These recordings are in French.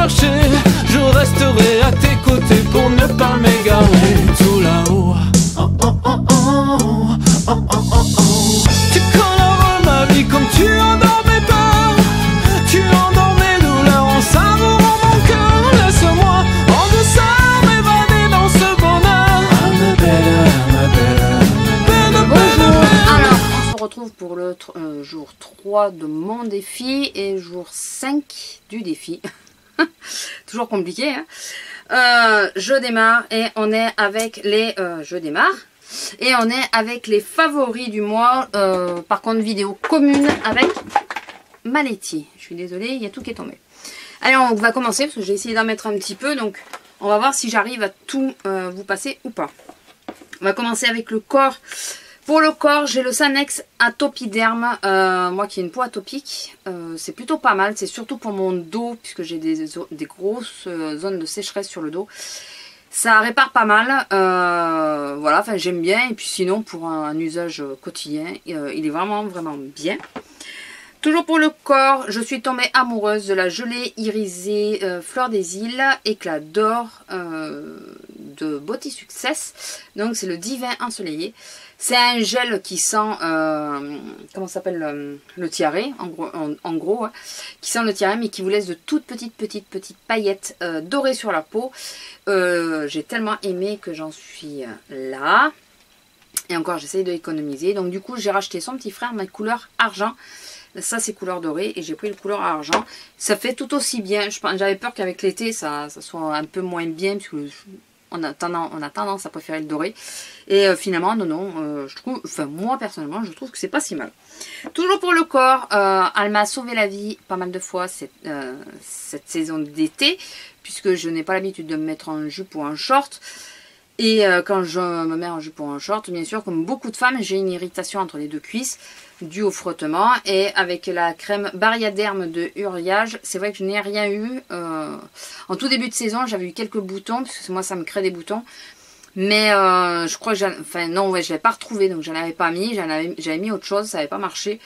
chercher, je resterai à tes côtés pour ne pas m'égarer. Tout là-haut, oh oh oh oh, oh oh oh oh. Tu colores ma vie comme tu endors mes peurs, tu endors mes douleurs en savourant mon cœur. Laisse-moi en douceur m'évader dans ce bonheur. Bonjour. Alors, on se retrouve pour le jour 3 de mon défi et jour 5 du défi. Toujours compliqué, hein. Je démarre et on est avec les... Et on est avec les favoris du mois. Par contre, vidéo commune avec ma laitier. Je suis désolée, il y a tout qui est tombé. Allez, on va commencer parce que j'ai essayé d'en mettre un petit peu. Donc, on va voir si j'arrive à tout vous passer ou pas. On va commencer avec le corps. Pour le corps, j'ai le Sanex Atopiderm, moi qui ai une peau atopique, c'est plutôt pas mal, c'est surtout pour mon dos, puisque j'ai des grosses zones de sécheresse sur le dos. Ça répare pas mal, voilà, enfin j'aime bien, et puis sinon pour un usage quotidien, il est vraiment bien. Toujours pour le corps, je suis tombée amoureuse de la gelée irisée Fleur des Îles, éclat d'or de Body Success, donc c'est le divin ensoleillé. C'est un gel qui sent, comment s'appelle, le tiare, en gros, hein, qui sent le tiare, mais qui vous laisse de toutes petites paillettes dorées sur la peau. J'ai tellement aimé que j'en suis là. Et encore, j'essaye de l'économiser. Donc du coup, j'ai racheté son petit frère, ma couleur argent. Ça, c'est couleur dorée, et j'ai pris le couleur argent. Ça fait tout aussi bien. J'avais peur qu'avec l'été, ça soit un peu moins bien, parce que... On a tendance à préférer le doré. Et finalement, non, je trouve, enfin moi personnellement, je trouve que c'est pas si mal. Toujours pour le corps, elle m'a sauvé la vie pas mal de fois cette saison d'été, puisque je n'ai pas l'habitude de me mettre en jupe ou en short. Et quand je me mets en jupe ou en short, bien sûr, comme beaucoup de femmes, j'ai une irritation entre les deux cuisses, due au frottement. Et avec la crème Bariaderm de Uriage, c'est vrai que je n'ai rien eu. En tout début de saison, j'avais eu quelques boutons, parce que moi, ça me crée des boutons. Mais je crois que je l'ai pas retrouvé, donc je n'en avais pas mis. J'avais mis autre chose, ça n'avait pas marché.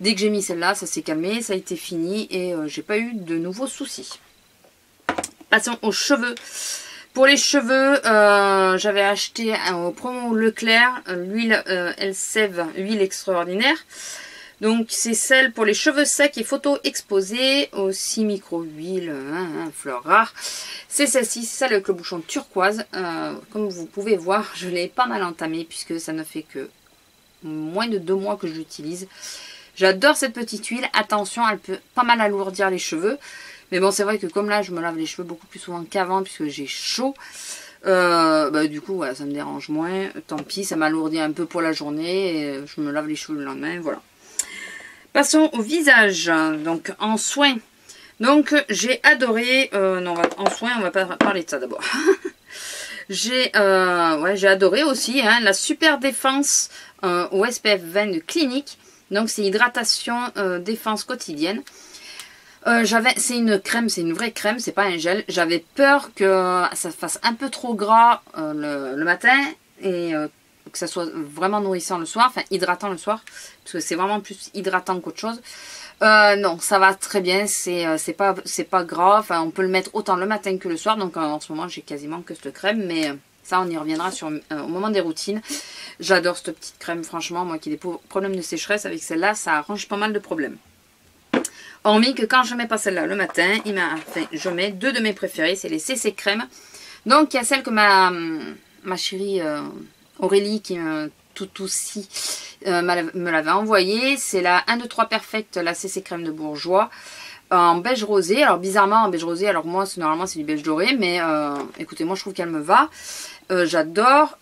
Dès que j'ai mis celle-là, ça s'est calmé, ça a été fini et j'ai pas eu de nouveaux soucis. Passons aux cheveux. Pour les cheveux, j'avais acheté au promo Leclerc l'huile Elseve, huile extraordinaire. Donc c'est celle pour les cheveux secs et photo exposée, aussi micro-huile, fleur rare. C'est celle-ci, c'est celle avec le bouchon turquoise. Comme vous pouvez voir, je l'ai pas mal entamée puisque ça ne fait que moins de 2 mois que je l'utilise. J'adore cette petite huile. Attention, elle peut pas mal alourdir les cheveux. Mais bon, c'est vrai que comme là, je me lave les cheveux beaucoup plus souvent qu'avant puisque j'ai chaud. Du coup, voilà, ça me dérange moins. Tant pis, ça m'alourdit un peu pour la journée. Et je me lave les cheveux le lendemain, voilà. Passons au visage. Donc, en soins. Donc, j'ai adoré... en soins, on va pas parler de ça d'abord. J'ai adoré aussi la Super Défense au SPF 20 de Clinique. Donc, c'est hydratation défense quotidienne. C'est une crème, c'est une vraie crème, c'est pas un gel. J'avais peur que ça fasse un peu trop gras le matin et que ça soit vraiment nourrissant le soir, enfin hydratant le soir, parce que c'est vraiment plus hydratant qu'autre chose. Non, ça va très bien, c'est pas gras, enfin on peut le mettre autant le matin que le soir, donc en ce moment j'ai quasiment que cette crème, mais ça on y reviendra au moment des routines. J'adore cette petite crème, franchement, moi qui ai des problèmes de sécheresse, avec celle-là ça arrange pas mal de problèmes. Hormis que quand je mets pas celle-là le matin, je mets 2 de mes préférés, c'est les CC Crème. Donc il y a celle que ma chérie Aurélie qui tout aussi me l'avait envoyée. C'est la 1, 2, 3 Perfect, la CC Crème de Bourjois. En beige rosé, alors bizarrement en beige rosé, alors moi normalement c'est du beige doré, mais écoutez, moi je trouve qu'elle me va. J'adore,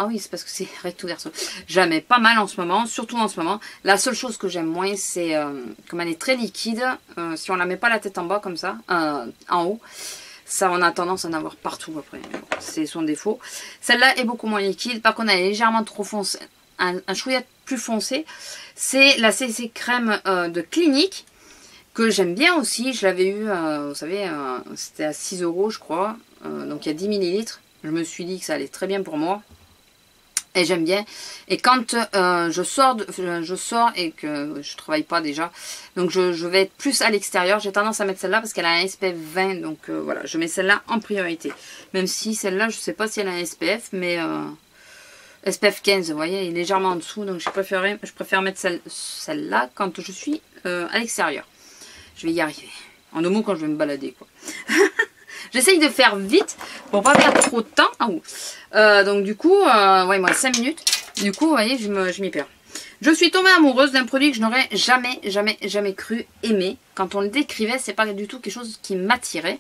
ah oui, c'est parce que c'est recto verso. Jamais pas mal en ce moment, surtout en ce moment. La seule chose que j'aime moins, c'est comme elle est très liquide, si on la met pas la tête en bas comme ça, en haut, ça on a tendance à en avoir partout après. C'est son défaut. Celle-là est beaucoup moins liquide, par contre elle est légèrement trop foncée, un chouïa plus foncé. C'est la CC Crème de Clinique, que j'aime bien aussi. Je l'avais eu, vous savez, c'était à 6 € je crois, donc il y a 10 ml. Je me suis dit que ça allait très bien pour moi. Et j'aime bien. Et quand je sors et que je travaille pas déjà, donc je vais être plus à l'extérieur. J'ai tendance à mettre celle-là parce qu'elle a un SPF 20. Donc voilà, je mets celle-là en priorité. Même si celle-là, je sais pas si elle a un SPF, mais SPF 15, vous voyez, elle est légèrement en dessous. Donc je préfère mettre celle-là quand je suis à l'extérieur. Je vais y arriver. En 2 mots, quand je vais me balader, quoi. J'essaye de faire vite pour pas perdre trop de temps. Donc du coup, ouais, moi 5 minutes. Du coup, vous voyez, je m'y perds. Je suis tombée amoureuse d'un produit que je n'aurais jamais cru aimer. Quand on le décrivait, c'est pas du tout quelque chose qui m'attirait.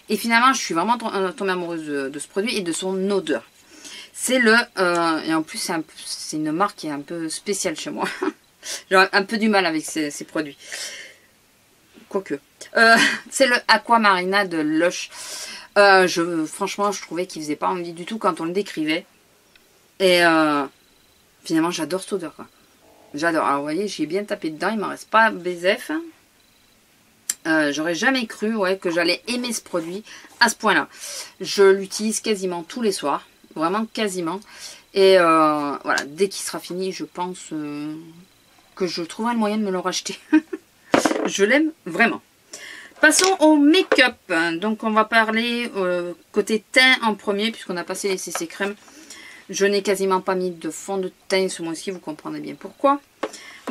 Et finalement, je suis vraiment tombée amoureuse de ce produit et de son odeur. C'est et en plus, c'est une marque qui est un peu spéciale chez moi. J'ai un peu du mal avec ces produits. Quoique. C'est le Aquamarina de Lush. Franchement, je trouvais qu'il faisait pas envie du tout quand on le décrivait. Et finalement, j'adore cette odeur, quoi. J'adore. Alors, vous voyez, j'ai bien tapé dedans. Il m'en reste pas BZF. J'aurais jamais cru, ouais, que j'allais aimer ce produit à ce point-là. Je l'utilise quasiment tous les soirs. Vraiment quasiment. Et voilà, dès qu'il sera fini, je pense que je trouverai le moyen de me le racheter. Je l'aime vraiment. Passons au make-up. Donc on va parler côté teint en premier, puisqu'on a passé les CC crème. Je n'ai quasiment pas mis de fond de teint ce mois-ci, vous comprendrez bien pourquoi.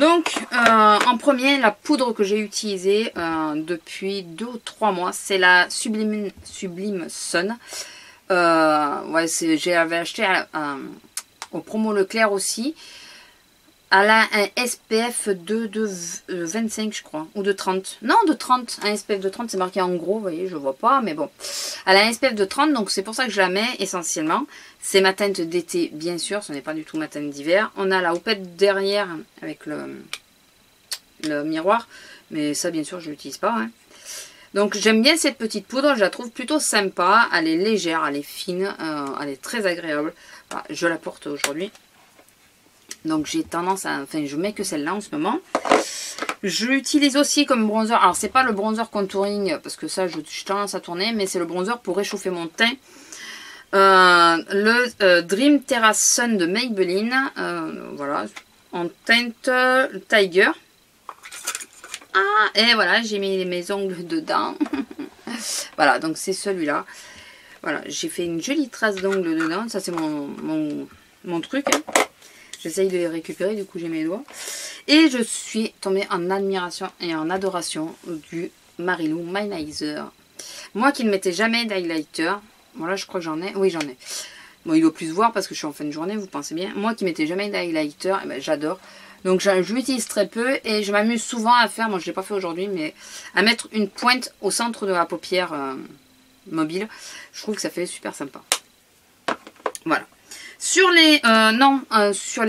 Donc en premier, la poudre que j'ai utilisée depuis 2 ou 3 mois, c'est la Sublime Sun. Ouais, j'avais acheté au promo Leclerc aussi. Elle a un SPF de 25, je crois, ou de 30. Non, de 30. Un SPF de 30, c'est marqué en gros, vous voyez, je vois pas, mais bon. Elle a un SPF de 30, donc c'est pour ça que je la mets essentiellement. C'est ma teinte d'été, bien sûr, ce n'est pas du tout ma teinte d'hiver. On a la houppette derrière avec le miroir, mais ça, bien sûr, je ne l'utilise pas. Hein. Donc j'aime bien cette petite poudre, je la trouve plutôt sympa. Elle est légère, elle est fine, elle est très agréable. Voilà, je la porte aujourd'hui. Donc j'ai tendance à... Enfin, je mets que celle-là en ce moment. Je l'utilise aussi comme bronzer. Alors, c'est pas le bronzer contouring, parce que ça, j'ai tendance à tourner. Mais c'est le bronzer pour réchauffer mon teint. Le Dream Terrace Sun de Maybelline. Voilà. En teinte Tiger. Ah, et voilà, j'ai mis mes ongles dedans. Voilà, donc c'est celui-là. Voilà, j'ai fait une jolie trace d'ongles dedans. Ça, c'est mon truc, hein. J'essaye de les récupérer, du coup j'ai mes doigts. Et je suis tombée en admiration et en adoration du Marilou Minizer. Moi qui ne mettais jamais d'highlighter, voilà, je crois que j'en ai. Oui, j'en ai. Bon, il doit plus se voir parce que je suis en fin de journée, vous pensez bien. Moi qui ne mettais jamais d'highlighter, eh ben, j'adore. Donc je l'utilise très peu et je m'amuse souvent à faire, moi je ne l'ai pas fait aujourd'hui, mais à mettre une pointe au centre de la paupière mobile. Je trouve que ça fait super sympa. Voilà. Sur les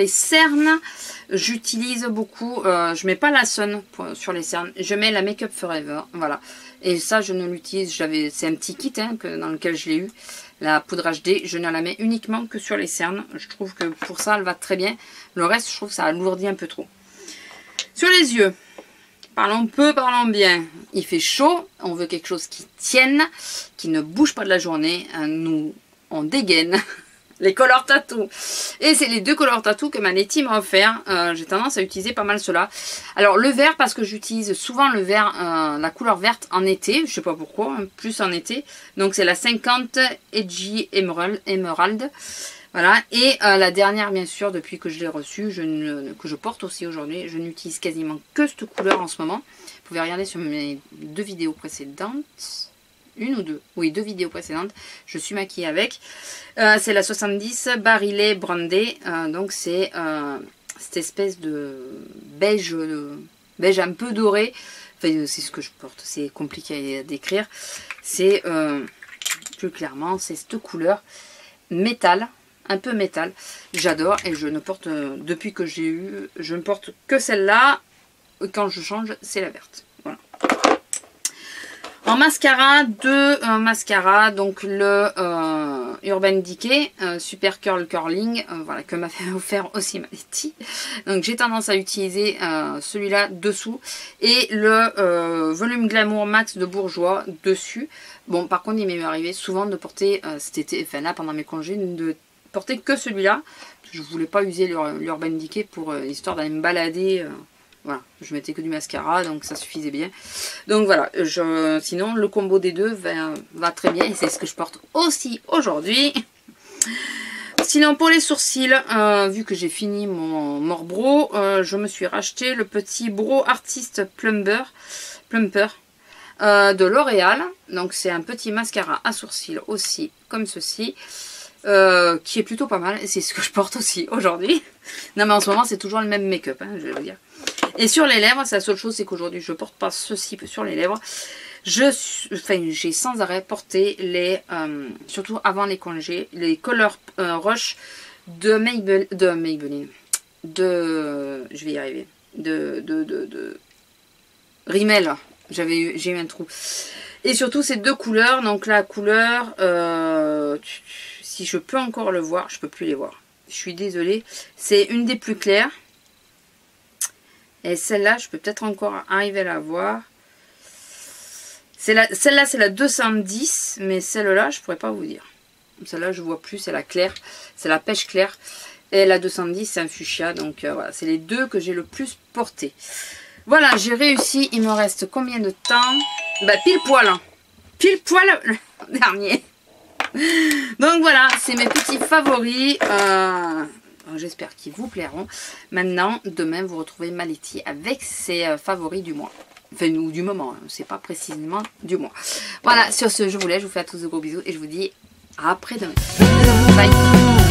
cernes, j'utilise beaucoup, je mets pas la Sun sur les cernes, je mets la Make Up Forever, voilà. Et ça, je ne l'utilise, c'est un petit kit hein, dans lequel je l'ai eu, la poudre HD, je ne la mets uniquement que sur les cernes. Je trouve que pour ça, elle va très bien. Le reste, je trouve que ça alourdit un peu trop. Sur les yeux, parlons peu, parlons bien. Il fait chaud, on veut quelque chose qui tienne, qui ne bouge pas de la journée. Nous, on dégaine. Les Color Tattoo. Et c'est les 2 Color Tattoo que ma Letty m'a offert. J'ai tendance à utiliser pas mal cela. Alors le vert, parce que j'utilise souvent le vert, la couleur verte en été. Je sais pas pourquoi, hein, plus en été. Donc c'est la 50 Edgy Emerald. Voilà. Et la dernière, bien sûr, depuis que je l'ai reçue, que je porte aussi aujourd'hui, je n'utilise quasiment que cette couleur en ce moment. Vous pouvez regarder sur mes 2 vidéos précédentes. Une ou deux, oui, 2 vidéos précédentes, je suis maquillée avec. C'est la 70 Barillet Brandé, donc c'est cette espèce de beige un peu doré. Enfin, c'est ce que je porte, c'est compliqué à décrire. C'est plus clairement, c'est cette couleur métal, un peu métal. J'adore et je ne porte, depuis que j'ai eu, je ne porte que celle-là. Quand je change, c'est la verte. Voilà. En mascara, 2 mascaras, donc le Urban Decay Super Curl Curling, voilà, que m'a fait offert aussi ma Letty. Donc j'ai tendance à utiliser celui-là dessous et le Volume Glamour Max de Bourjois dessus. Bon, par contre, il m'est arrivé souvent de porter cet été, enfin là, pendant mes congés, de porté que celui-là. Je voulais pas user l'Urban Decay pour histoire d'aller me balader. Voilà, je mettais que du mascara, donc ça suffisait bien. Donc voilà, sinon le combo des deux va très bien et c'est ce que je porte aussi aujourd'hui. Sinon pour les sourcils, vu que j'ai fini mon Morbro, je me suis racheté le petit Brow Artist Plumper de L'Oréal. Donc c'est un petit mascara à sourcils aussi comme ceci. Qui est plutôt pas mal et c'est ce que je porte aussi aujourd'hui. Non mais en ce moment c'est toujours le même make-up, hein, je vais vous dire. Et sur les lèvres, c'est la seule chose, c'est qu'aujourd'hui je porte pas ceci sur les lèvres. J'ai sans arrêt porté les, surtout avant les congés, les Color Rush de Maybelline, je vais y arriver, de Rimmel. J'ai eu un trou. Et surtout ces deux couleurs, donc la couleur, si je peux encore le voir, je peux plus les voir. Je suis désolée. C'est une des plus claires. Et celle-là, je peux peut-être encore arriver à la voir. Celle-là, c'est la 210, mais celle-là, je pourrais pas vous dire. Celle-là, je vois plus, c'est la claire. C'est la pêche claire. Et la 210, c'est un fuchsia. Donc voilà, c'est les deux que j'ai le plus porté. Voilà, j'ai réussi. Il me reste combien de temps? Bah, pile poil. Hein. Pile poil le dernier. Donc voilà, c'est mes petits favoris. J'espère qu'ils vous plairont. Maintenant, demain, vous retrouvez Maliti avec ses favoris du mois. Enfin, ou du moment, hein. C'est pas précisément du mois. Voilà, sur ce, je vous laisse. Je vous fais à tous de gros bisous et je vous dis à après-demain. Bye.